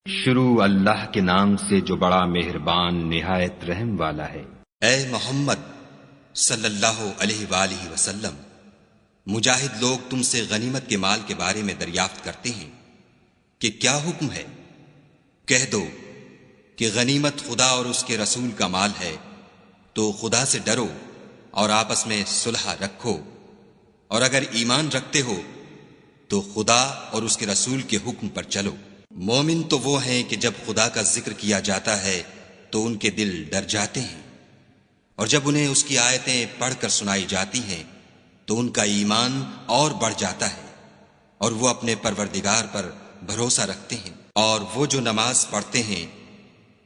شروع اللہ کے نام سے جو بڑا مہربان نہایت رحم والا ہے۔ اے محمد صلی اللہ علیہ وآلہ وسلم، مجاہد لوگ تم سے غنیمت کے مال کے بارے میں دریافت کرتے ہیں کہ کیا حکم ہے؟ کہہ دو کہ غنیمت خدا اور اس کے رسول کا مال ہے، تو خدا سے ڈرو اور آپس میں صلح رکھو، اور اگر ایمان رکھتے ہو تو خدا اور اس کے رسول کے حکم پر چلو۔ مومن تو وہ ہیں کہ جب خدا کا ذکر کیا جاتا ہے تو ان کے دل ڈر جاتے ہیں، اور جب انہیں اس کی آیتیں پڑھ کر سنائی جاتی ہیں تو ان کا ایمان اور بڑھ جاتا ہے، اور وہ اپنے پروردگار پر بھروسہ رکھتے ہیں، اور وہ جو نماز پڑھتے ہیں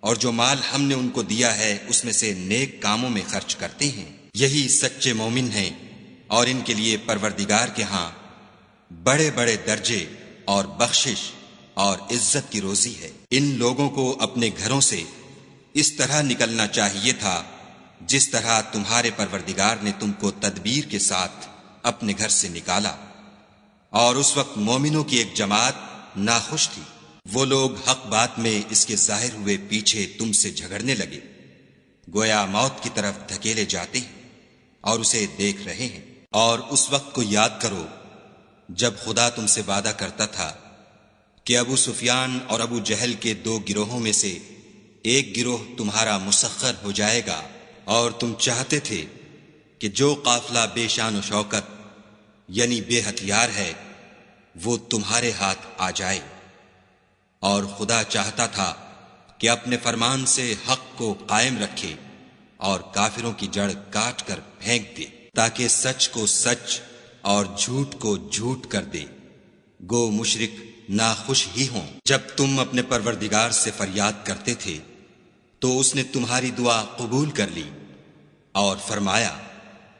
اور جو مال ہم نے ان کو دیا ہے اس میں سے نیک کاموں میں خرچ کرتے ہیں، یہی سچے مومن ہیں، اور ان کے لیے پروردگار کے ہاں بڑے بڑے درجے اور بخشش اور عزت کی روزی ہے۔ ان لوگوں کو اپنے گھروں سے اس طرح نکلنا چاہیے تھا جس طرح تمہارے پروردگار نے تم کو تدبیر کے ساتھ اپنے گھر سے نکالا، اور اس وقت مومنوں کی ایک جماعت ناخوش تھی۔ وہ لوگ حق بات میں اس کے ظاہر ہوئے پیچھے تم سے جھگڑنے لگے، گویا موت کی طرف دھکیلے جاتے ہیں اور اسے دیکھ رہے ہیں۔ اور اس وقت کو یاد کرو جب خدا تم سے وعدہ کرتا تھا کہ ابو سفیان اور ابو جہل کے دو گروہوں میں سے ایک گروہ تمہارا مسخر ہو جائے گا، اور تم چاہتے تھے کہ جو قافلہ بے شان و شوکت یعنی بے ہتھیار ہے وہ تمہارے ہاتھ آ جائے، اور خدا چاہتا تھا کہ اپنے فرمان سے حق کو قائم رکھے اور کافروں کی جڑ کاٹ کر پھینک دے، تاکہ سچ کو سچ اور جھوٹ کو جھوٹ کر دے۔ گو مشرک ناخوش ہی ہوں۔ جب تم اپنے پروردگار سے فریاد کرتے تھے تو اس نے تمہاری دعا قبول کر لی اور فرمایا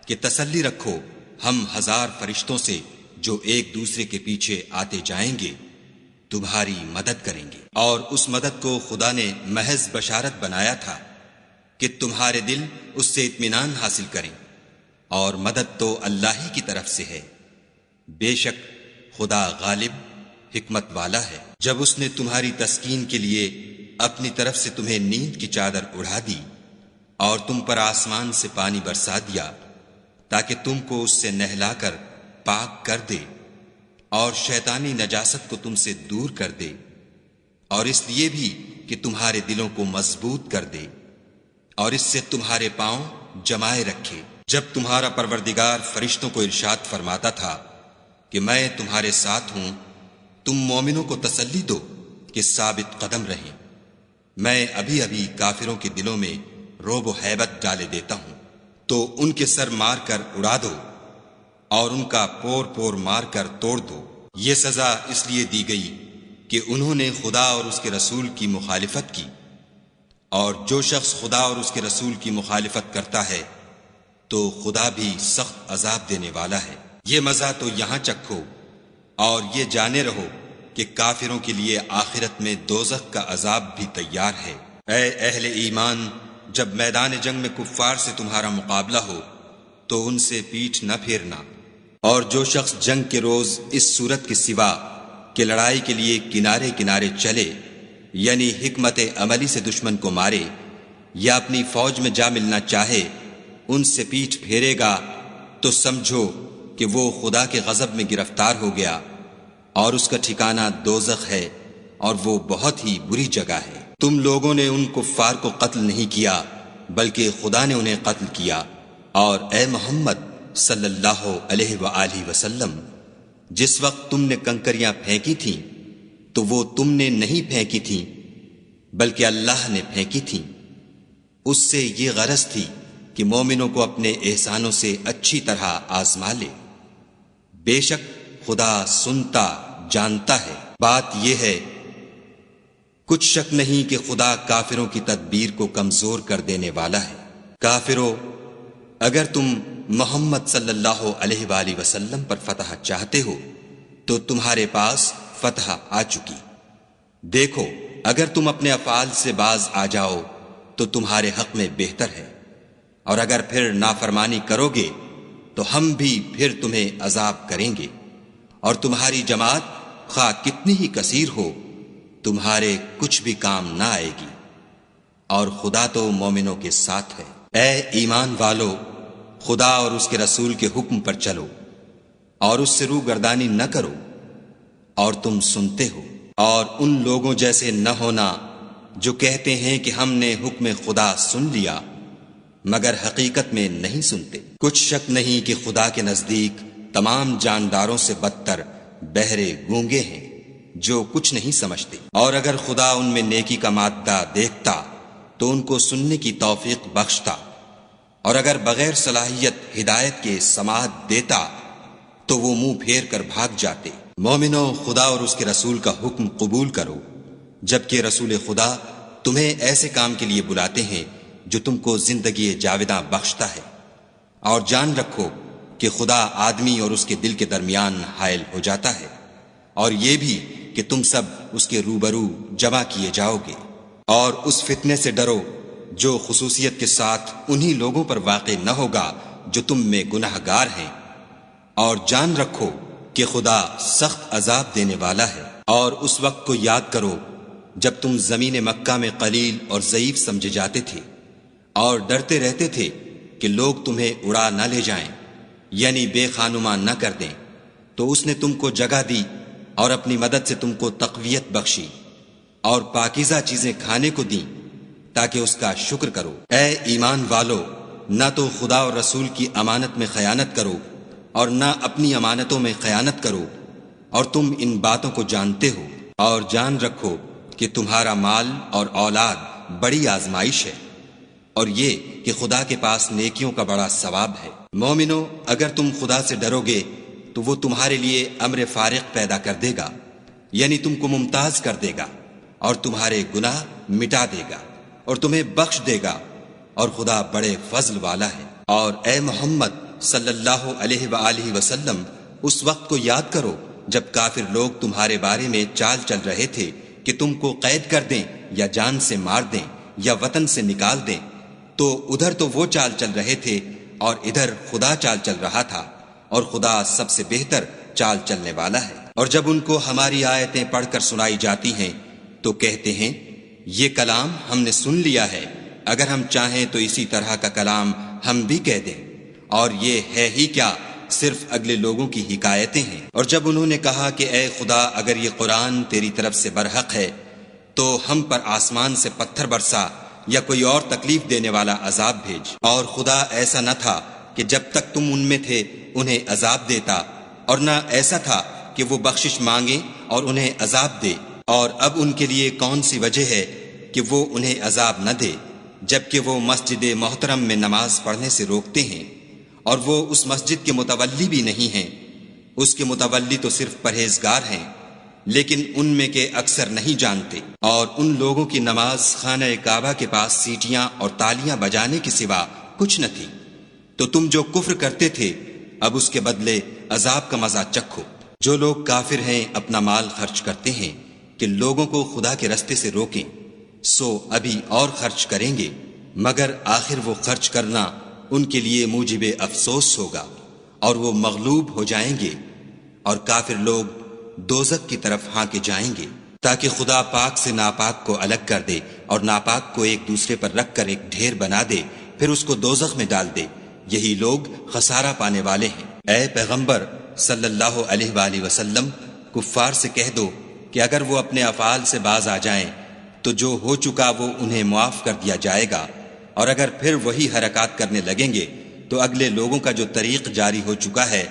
کہ تسلی رکھو، ہم 1000 فرشتوں سے جو ایک دوسرے کے پیچھے آتے جائیں گے تمہاری مدد کریں گے۔ اور اس مدد کو خدا نے محض بشارت بنایا تھا کہ تمہارے دل اس سے اطمینان حاصل کریں، اور مدد تو اللہ ہی کی طرف سے ہے، بے شک خدا غالب حکمت والا ہے۔ جب اس نے تمہاری تسکین کے لیے اپنی طرف سے تمہیں نیند کی چادر اڑا دی اور تم پر آسمان سے پانی برسا دیا تاکہ تم کو اس سے نہلا کر پاک کر دے، اور شیطانی نجاست کو تم سے دور کر دے، اور اس لیے بھی کہ تمہارے دلوں کو مضبوط کر دے اور اس سے تمہارے پاؤں جمائے رکھے۔ جب تمہارا پروردگار فرشتوں کو ارشاد فرماتا تھا کہ میں تمہارے ساتھ ہوں، تم مومنوں کو تسلی دو کہ ثابت قدم رہیں، میں ابھی ابھی کافروں کے دلوں میں رعب و ہیبت ڈالے دیتا ہوں، تو ان کے سر مار کر اڑا دو اور ان کا پور پور مار کر توڑ دو۔ یہ سزا اس لیے دی گئی کہ انہوں نے خدا اور اس کے رسول کی مخالفت کی، اور جو شخص خدا اور اس کے رسول کی مخالفت کرتا ہے تو خدا بھی سخت عذاب دینے والا ہے۔ یہ مزہ تو یہاں چکھو اور یہ جانے رہو کہ کافروں کے لیے آخرت میں دوزخ کا عذاب بھی تیار ہے۔ اے اہل ایمان، جب میدان جنگ میں کفار سے تمہارا مقابلہ ہو تو ان سے پیٹھ نہ پھیرنا، اور جو شخص جنگ کے روز اس صورت کے سوا کہ لڑائی کے لیے کنارے کنارے چلے، یعنی حکمت عملی سے دشمن کو مارے یا اپنی فوج میں جا ملنا چاہے، ان سے پیٹھ پھیرے گا تو سمجھو کہ وہ خدا کے غضب میں گرفتار ہو گیا، اور اس کا ٹھکانہ دوزخ ہے، اور وہ بہت ہی بری جگہ ہے۔ تم لوگوں نے ان کفار کو قتل نہیں کیا بلکہ خدا نے انہیں قتل کیا، اور اے محمد صلی اللہ علیہ وآلہ وسلم، جس وقت تم نے کنکریاں پھینکی تھیں تو وہ تم نے نہیں پھینکی تھیں بلکہ اللہ نے پھینکی تھیں۔ اس سے یہ غرض تھی کہ مومنوں کو اپنے احسانوں سے اچھی طرح آزما لے، بے شک خدا سنتا جانتا ہے۔ بات یہ ہے، کچھ شک نہیں کہ خدا کافروں کی تدبیر کو کمزور کر دینے والا ہے۔ کافروں، اگر تم محمد صلی اللہ علیہ وآلہ وسلم پر فتح چاہتے ہو تو تمہارے پاس فتح آ چکی۔ دیکھو، اگر تم اپنے افعال سے باز آ جاؤ تو تمہارے حق میں بہتر ہے، اور اگر پھر نافرمانی کرو گے تو ہم بھی پھر تمہیں عذاب کریں گے، اور تمہاری جماعت خواہ کتنی ہی کثیر ہو تمہارے کچھ بھی کام نہ آئے گی، اور خدا تو مومنوں کے ساتھ ہے۔ اے ایمان والو، خدا اور اس کے رسول کے حکم پر چلو اور اس سے روگردانی نہ کرو، اور تم سنتے ہو، اور ان لوگوں جیسے نہ ہونا جو کہتے ہیں کہ ہم نے حکم خدا سن لیا مگر حقیقت میں نہیں سنتے۔ کچھ شک نہیں کہ خدا کے نزدیک تمام جانداروں سے بدتر بہرے گونگے ہیں جو کچھ نہیں سمجھتے، اور اگر خدا ان میں نیکی کا مادہ دیکھتا تو ان کو سننے کی توفیق بخشتا، اور اگر بغیر صلاحیت ہدایت کے سماعت دیتا تو وہ منہ پھیر کر بھاگ جاتے۔ مومنو، خدا اور اس کے رسول کا حکم قبول کرو، جبکہ رسول خدا تمہیں ایسے کام کے لیے بلاتے ہیں جو تم کو زندگی جاوداں بخشتا ہے، اور جان رکھو کہ خدا آدمی اور اس کے دل کے درمیان حائل ہو جاتا ہے، اور یہ بھی کہ تم سب اس کے روبرو جمع کیے جاؤ گے، اور اس فتنے سے ڈرو جو خصوصیت کے ساتھ انہی لوگوں پر واقع نہ ہوگا جو تم میں گناہ گار ہیں، اور جان رکھو کہ خدا سخت عذاب دینے والا ہے۔ اور اس وقت کو یاد کرو جب تم زمین مکہ میں قلیل اور ضعیف سمجھے جاتے تھے اور ڈرتے رہتے تھے کہ لوگ تمہیں اڑا نہ لے جائیں، یعنی بے خانما نہ کر دیں، تو اس نے تم کو جگہ دی اور اپنی مدد سے تم کو تقویت بخشی اور پاکیزہ چیزیں کھانے کو دیں تاکہ اس کا شکر کرو۔ اے ایمان والو، نہ تو خدا اور رسول کی امانت میں خیانت کرو اور نہ اپنی امانتوں میں خیانت کرو، اور تم ان باتوں کو جانتے ہو، اور جان رکھو کہ تمہارا مال اور اولاد بڑی آزمائش ہے، اور یہ کہ خدا کے پاس نیکیوں کا بڑا ثواب ہے۔ مومنو، اگر تم خدا سے ڈرو گے تو وہ تمہارے لیے امر فارق پیدا کر دے گا، یعنی تم کو ممتاز کر دے گا اور تمہارے گناہ مٹا دے گا اور تمہیں بخش دے گا، اور خدا بڑے فضل والا ہے۔ اور اے محمد صلی اللہ علیہ وآلہ وسلم، اس وقت کو یاد کرو جب کافر لوگ تمہارے بارے میں چال چل رہے تھے کہ تم کو قید کر دیں یا جان سے مار دیں یا وطن سے نکال دیں، تو ادھر تو وہ چال چل رہے تھے اور ادھر خدا چال چل رہا تھا، اور خدا سب سے بہتر چال چلنے والا ہے۔ اور جب ان کو ہماری آیتیں پڑھ کر سنائی جاتی ہیں تو کہتے ہیں یہ کلام ہم نے سن لیا ہے، اگر ہم چاہیں تو اسی طرح کا کلام ہم بھی کہہ دیں، اور یہ ہے ہی کیا، صرف اگلے لوگوں کی حکایتیں ہیں۔ اور جب انہوں نے کہا کہ اے خدا، اگر یہ قرآن تیری طرف سے برحق ہے تو ہم پر آسمان سے پتھر برسا یا کوئی اور تکلیف دینے والا عذاب بھیج۔ اور خدا ایسا نہ تھا کہ جب تک تم ان میں تھے انہیں عذاب دیتا، اور نہ ایسا تھا کہ وہ بخشش مانگے اور انہیں عذاب دے۔ اور اب ان کے لیے کون سی وجہ ہے کہ وہ انہیں عذاب نہ دے، جبکہ وہ مسجد محترم میں نماز پڑھنے سے روکتے ہیں، اور وہ اس مسجد کے متولی بھی نہیں ہیں، اس کے متولی تو صرف پرہیزگار ہیں، لیکن ان میں کے اکثر نہیں جانتے۔ اور ان لوگوں کی نماز خانہ کعبہ کے پاس سیٹیاں اور تالیاں بجانے کے سوا کچھ نہ تھی، تو تم جو کفر کرتے تھے اب اس کے بدلے عذاب کا مزہ چکھو۔ جو لوگ کافر ہیں اپنا مال خرچ کرتے ہیں کہ لوگوں کو خدا کے رستے سے روکیں، سو ابھی اور خرچ کریں گے، مگر آخر وہ خرچ کرنا ان کے لیے موجب افسوس ہوگا، اور وہ مغلوب ہو جائیں گے، اور کافر لوگ دوزخ کی طرف ہانکے جائیں گے، تاکہ خدا پاک سے ناپاک کو الگ کر دے اور ناپاک کو ایک دوسرے پر رکھ کر ایک ڈھیر بنا دے، پھر اس کو دوزخ میں ڈال دے۔ یہی لوگ خسارہ پانے والے ہیں۔ اے پیغمبر صلی اللہ علیہ وآلہ وسلم، کفار سے کہہ دو کہ اگر وہ اپنے افعال سے باز آ جائیں تو جو ہو چکا وہ انہیں معاف کر دیا جائے گا، اور اگر پھر وہی حرکات کرنے لگیں گے تو اگلے لوگوں کا جو طریق جاری ہو چکا ہے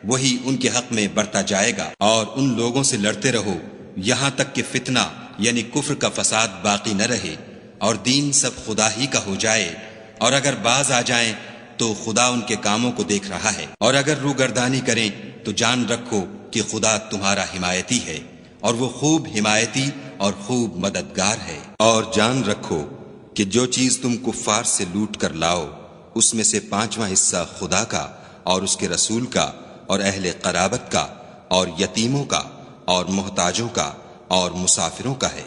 وہی ان کے حق میں برتا جائے گا۔ اور ان لوگوں سے لڑتے رہو یہاں تک کہ فتنہ یعنی کفر کا فساد باقی نہ رہے اور دین سب خدا ہی کا ہو جائے، اور اگر باز آ جائیں تو خدا ان کے کاموں کو دیکھ رہا ہے، اور اگر روگردانی کریں تو جان رکھو کہ خدا تمہارا حمایتی ہے، اور وہ خوب حمایتی اور خوب مددگار ہے۔ اور جان رکھو کہ جو چیز تم کفار سے لوٹ کر لاؤ اس میں سے 5واں حصہ خدا کا اور اس کے رسول کا اور اہل قرابت کا اور یتیموں کا اور محتاجوں کا اور مسافروں کا ہے۔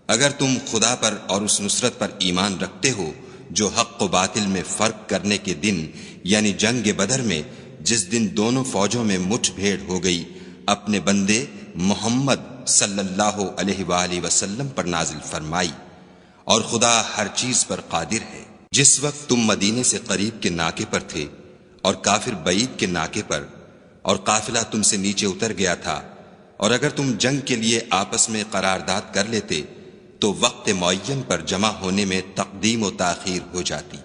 اگر تم خدا پر اور اس نصرت پر ایمان رکھتے ہو جو حق و باطل میں فرق کرنے کے دن یعنی جنگ بدر میں، جس دن دونوں فوجوں میں مٹھ بھیڑ ہو گئی، اپنے بندے محمد صلی اللہ علیہ وآلہ وسلم پر نازل فرمائی، اور خدا ہر چیز پر قادر ہے۔ جس وقت تم مدینے سے قریب کے ناکے پر تھے اور کافر بعید کے ناکے پر، اور قافلہ تم سے نیچے اتر گیا تھا، اور اگر تم جنگ کے لیے آپس میں قرارداد کر لیتے تو وقت معین پر جمع ہونے میں تقدیم و تاخیر ہو جاتی،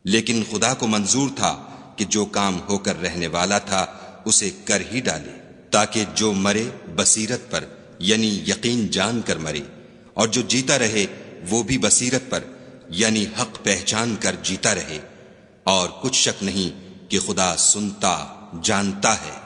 لیکن خدا کو منظور تھا کہ جو کام ہو کر رہنے والا تھا اسے کر ہی ڈالے، تاکہ جو مرے بصیرت پر یعنی یقین جان کر مرے، اور جو جیتا رہے وہ بھی بصیرت پر یعنی حق پہچان کر جیتا رہے، اور کچھ شک نہیں کہ خدا سنتا جانتا ہے۔